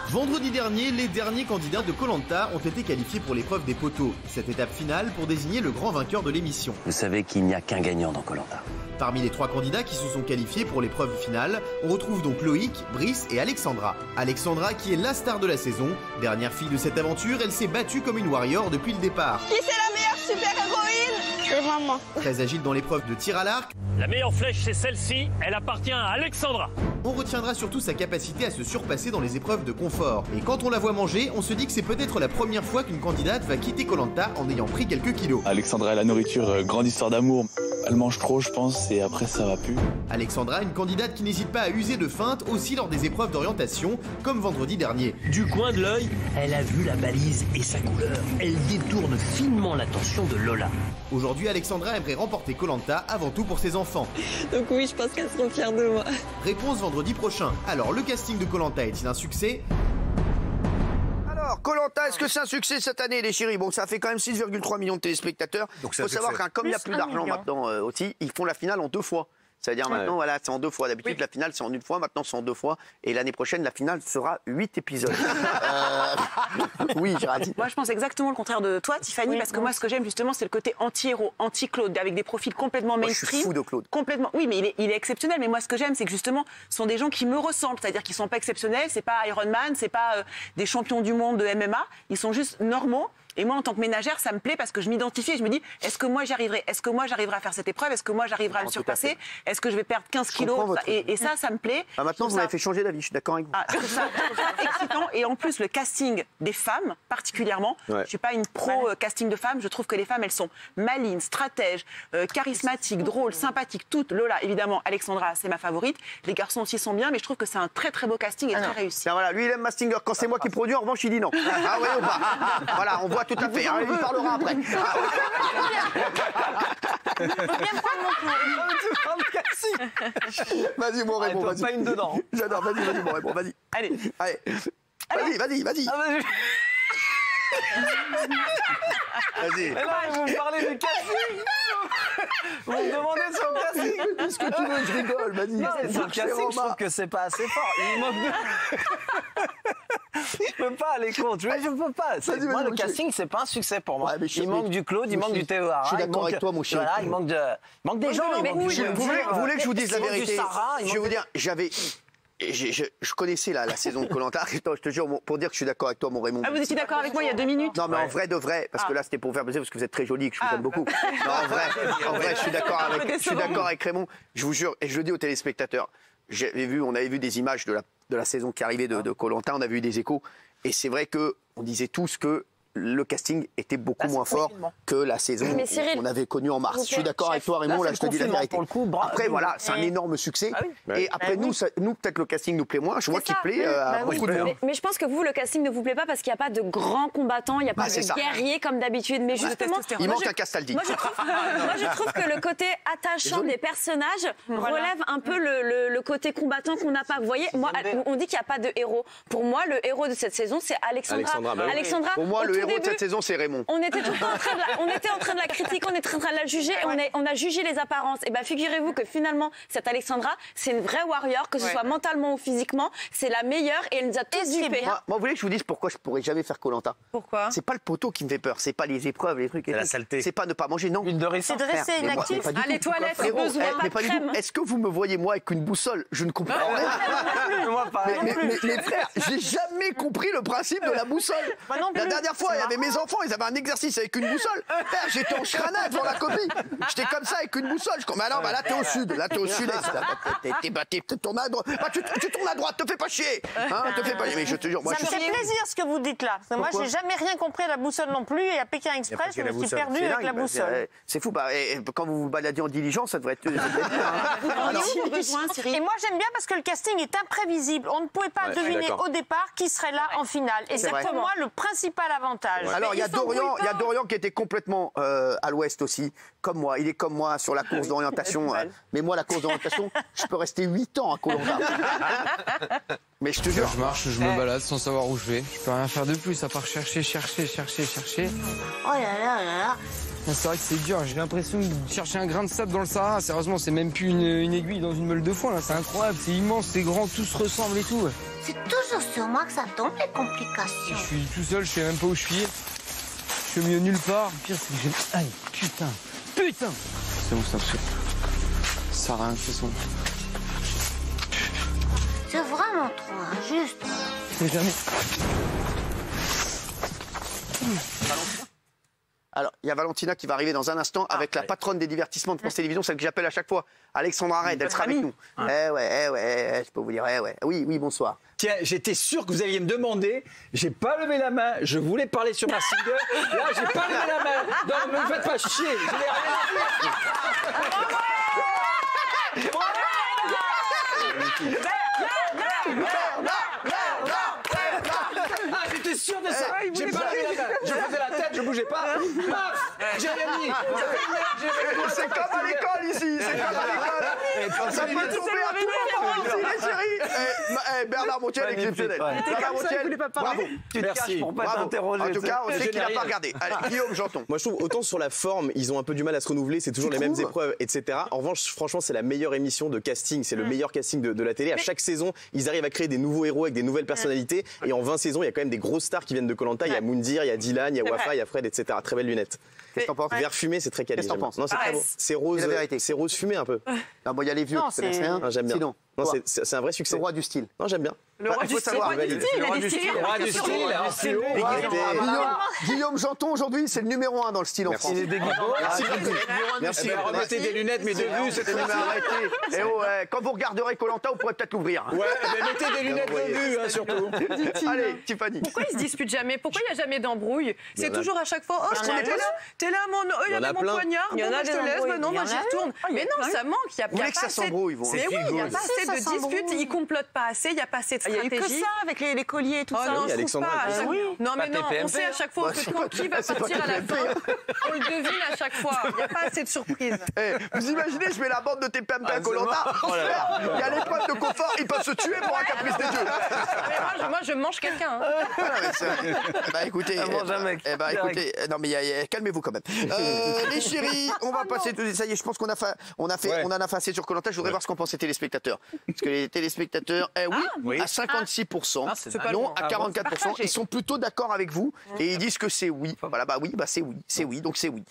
Vendredi dernier, les derniers candidats de Koh Lanta ont été qualifiés pour l'épreuve des poteaux, cette étape finale pour désigner le grand vainqueur de l'émission. Vous savez qu'il n'y a qu'un gagnant dans Koh Lanta. Parmi les 3 candidats qui se sont qualifiés pour l'épreuve finale, on retrouve donc Loïc, Brice et Alexandra. Alexandra qui est la star de la saison. Dernière fille de cette aventure, elle s'est battue comme une warrior depuis le départ. Qui c'est la meilleure super-héroïne? C'est maman. Très agile dans l'épreuve de tir à l'arc. La meilleure flèche, c'est celle-ci. Elle appartient à Alexandra. On retiendra surtout sa capacité à se surpasser dans les épreuves de confort. Et quand on la voit manger, on se dit que c'est peut-être la première fois qu'une candidate va quitter Koh Lanta en ayant pris quelques kilos. Alexandra et la nourriture, grande histoire d'amour. Elle mange trop, je pense, et après ça va plus. Alexandra, une candidate qui n'hésite pas à user de feintes aussi lors des épreuves d'orientation, comme vendredi dernier. Du coin de l'œil, elle a vu la balise et sa couleur. Elle détourne finement l'attention de Lola. Aujourd'hui, Alexandra aimerait remporter Koh Lanta avant tout pour ses enfants. Donc oui, je pense qu'elles seront fières de moi. Réponse vendredi prochain. Alors, le casting de Koh Lanta est-il un succès ? Alors, Koh Lanta, est-ce que c'est un succès cette année, les chéris? Bon, ça fait quand même 6,3 millions de téléspectateurs. Il faut savoir qu'un comme il n'y a plus d'argent maintenant aussi, ils font la finale en 2 fois. C'est-à-dire maintenant, voilà, c'est en 2 fois. D'habitude, la finale, c'est en 1 fois. Maintenant, c'est en 2 fois. Et l'année prochaine, la finale sera 8 épisodes. Oui, Géraldine. Moi, je pense exactement le contraire de toi, Tiffany, parce que moi, ce que j'aime justement, c'est le côté anti-héros, anti-Claude, avec des profils complètement mainstream. Je suis fou de Claude. Complètement. Oui, mais il est exceptionnel. Mais moi, ce que j'aime, c'est que justement, ce sont des gens qui me ressemblent. C'est-à-dire qu'ils sont pas exceptionnels. C'est pas Iron Man, c'est pas des champions du monde de MMA. Ils sont juste normaux. Et moi, en tant que ménagère, ça me plaît parce que je m'identifie et je me dis, est-ce que moi j'y arriverai? Est-ce que moi j'arriverai à faire cette épreuve? Est-ce que moi j'arriverai à me surpasser? Est-ce que je vais perdre 15 kilos? Et ça me plaît. Maintenant, vous m'avez fait changer d'avis, je suis d'accord avec vous. Je trouve ça excitant. Et en plus, le casting des femmes, particulièrement, je ne suis pas une pro casting de femmes, je trouve que les femmes, elles sont malines, stratèges, charismatiques, drôles, sympathiques, toutes. Lola, évidemment, Alexandra, c'est ma favorite. Les garçons aussi sont bien, mais je trouve que c'est un très très beau casting et très réussi. Ben voilà, lui, il aime Mastinger. Quand c'est moi qui produis, en revanche, il dit non. Ah ouais ou pas? Voilà, on voit tout à fait. Il parlera après. Vas-y, mon Raymond, vas-y. Pas une dedans. J'adore, vas-y, mon Raymond, vas-y. Allez. Vas-y. Vas-y. Mais non, mais vous me parlez du casting. Vous me demandez de son casting. Qu'est-ce que tu veux, je rigole, vas-y. Sur le casting, je trouve que c'est pas assez fort. Il manque de... Je peux pas aller contre. Je peux pas. Moi, le casting, c'est pas un succès pour moi. Il manque du Claude, il manque du Théo Hara. Je suis d'accord avec toi, mon chéri. Voilà, il manque des gens. Vous voulez que je vous dise la vérité? Je vais vous dire, je connaissais la saison de Koh Lanta. Je te jure, pour dire que je suis d'accord avec toi, mon Raymond. Ah, vous étiez d'accord avec moi il y a 2 minutes? Non, mais en vrai de vrai, parce que là, c'était pour vous faire plaisir, parce que vous êtes très jolie et que je vous aime beaucoup. Non, en vrai, je suis d'accord avec Raymond. Je vous jure, et je le dis aux téléspectateurs, on avait vu des images de la saison qui arrivait de Koh Lanta, on a vu des échos, et c'est vrai qu'on disait tous que le casting était beaucoup moins fort que la saison qu'on avait connue en mars. Je suis d'accord avec toi, Raymond, là je te dis la vérité. Après, voilà, c'est un énorme succès. Et après, nous, peut-être le casting nous plaît moins. Je vois qu'il plaît à beaucoup de monde. Mais je pense que vous, le casting ne vous plaît pas parce qu'il n'y a pas de grands combattants, il n'y a pas de guerriers comme d'habitude. Mais justement, il manque un Castaldi. Moi, je trouve que le côté attachant des personnages relève un peu le côté combattant qu'on n'a pas. Vous voyez, moi, on dit qu'il n'y a pas de héros. Pour moi, le héros de cette saison, c'est Alexandra. Pour moi, le héros de cette saison, c'est Raymond. On était tout le temps en train de la critiquer, on était en train de la juger, et on a jugé les apparences. Et bien, figurez-vous que finalement, cette Alexandra, c'est une vraie warrior, que ce soit mentalement ou physiquement, c'est la meilleure et elle nous a tous dupés. Moi, vous voulez que je vous dise pourquoi je pourrais jamais faire Koh Lanta? Pourquoi? C'est pas le poteau qui me fait peur, c'est pas les épreuves, les trucs. C'est la saleté. C'est pas ne pas manger, non. C'est de rester inactif. Les toilettes, c'est besoin mais pas du tout. Est-ce que vous me voyez, moi, avec une boussole? Je ne comprends rien. Moi, pas. Mais frère, j'ai jamais compris le principe de la boussole. La dernière fois, il y avait mes enfants, ils avaient un exercice avec une boussole. Frère, j'étais en Shrana devant la copie. J'étais comme ça avec une boussole. Mais alors, là, t'es au sud. Là, t'es au sud-est. Tu tournes à droite. Tu tournes à droite, te fais pas chier. Te fais pas chier. Mais je te jure, moi, ça me fait plaisir ce que vous dites là. Moi, j'ai jamais rien compris à la boussole non plus. Et à Pékin Express, je me suis perdu avec la boussole. C'est fou. Quand vous vous baladez en diligence, ça devrait être bien. Et moi, j'aime bien parce que le casting est imprévisible. On ne pouvait pas deviner au départ qui serait là en finale. Et c'est pour moi le principal avantage. Alors, il y a Dorian qui était complètement à l'ouest aussi, comme moi. Il est comme moi sur la course d'orientation. Mais moi, la course d'orientation, je peux rester 8 ans à Koh Lanta. Mais je te jure. Je marche, je me balade sans savoir où je vais. Je peux rien faire de plus à part chercher. Oh là là là là. C'est vrai que c'est dur, j'ai l'impression de chercher un grain de sable dans le Sahara. Sérieusement, c'est même plus une aiguille dans une meule de foin, là. C'est incroyable, c'est immense, c'est grand, tout se ressemble et tout. C'est toujours sur moi que ça tombe, les complications. Je suis tout seul, je sais même pas où je suis. Je suis au milieu nulle part. Le pire, c'est que j'ai... Aïe, putain. C'est bon, ça me saoule. Ça sert à rien, de toute façon. C'est vraiment trop injuste. C'est jamais... Alors, il y a Valentina qui va arriver dans un instant avec la patronne des divertissements de France Télévisions, celle que j'appelle à chaque fois, Alexandra Red, elle sera avec nous. Je peux vous dire, Oui, bonsoir. Tiens, j'étais sûr que vous alliez me demander, j'ai pas levé la main, je voulais parler sur ma single, là j'ai pas levé la main. Non, ne me faites pas chier, je n'ai rien Ah, j'étais sûr de ça. J'ai pas levé la main. Je faisais la tête, je bougeais pas. J'ai rien dit. C'est comme à l'école ici. C'est comme à l'école. Ça peut tomber à tout moment, les chéris. Bernard Montiel, exceptionnel. Bernard Montiel, bravo. Tu te caches pour pas t'interroger. En tout cas, on sait qu'il n'a pas regardé. Allez, Guillaume, j'entends. Moi, je trouve autant sur la forme, ils ont un peu du mal à se renouveler. C'est toujours les mêmes épreuves, etc. En revanche, franchement, c'est la meilleure émission de casting. C'est le meilleur casting de la télé. À chaque saison, ils arrivent à créer des nouveaux héros avec des nouvelles personnalités. Et en 20 saisons, il y a quand même des grosses stars qui viennent de Koh-Lanta. Il y a Moundir, il y a Dylan, il y a Wafa, il y a Fred, etc. Très belles lunettes. Qu'est-ce que t'en penses? Vert fumé, c'est très quali. Qu'est-ce que t'en penses? Non, c'est très beau. C'est rose. C'est rose fumé un peu. Ah bon, il y a les vieux. J'aime bien. Sinon, non, c'est un vrai succès. Le roi du style. Non, j'aime bien. Le roi du style. Le roi du style. Guillaume Janton, aujourd'hui, c'est le numéro 1 dans le style en France. Merci. Remettez des lunettes, mais de vue, c'est arrêtez. Quand vous regarderez Koh-Lanta, vous pourrez peut-être l'ouvrir. Ouais, mais mettez des lunettes de vue, surtout. Allez, Tiffany. Pourquoi ils se disputent jamais? Pourquoi il n'y a jamais d'embrouille? C'est toujours à chaque fois, oh, t'es là, il y a mon poignard, bon, je te laisse, non, moi j'y retourne. Mais non, ça manque, il n'y a pas que ça s'embrouille, vous. Mais oui, il n'y a pas assez de disputes, ils complotent pas assez, il n'y a pas assez de stratégie. Il n'y a eu que ça avec les colliers et tout ça. Non, je trouve pas. Non, mais non, on sait à chaque fois qui va partir à la fin. On le devine à chaque fois. Il n'y a pas assez de surprises. Vous imaginez, je mets la bande de TPMP à Koh-Lanta, il y a l'épreuve de confort, ils peuvent se tuer pour un caprice des dieux. Moi, je mange quelqu'un. Bah écoutez, non mais calmez-vous quand même. Les chéris, on va passer. Ça y est, je pense qu'on en a fait assez sur Koh-Lanta. Je voudrais voir ce qu'en pensent les téléspectateurs. Parce que les téléspectateurs, oui, à 56%, non à 44%, ils sont plutôt d'accord avec vous et ils disent que c'est oui. Voilà, bah oui, c'est oui, donc c'est oui.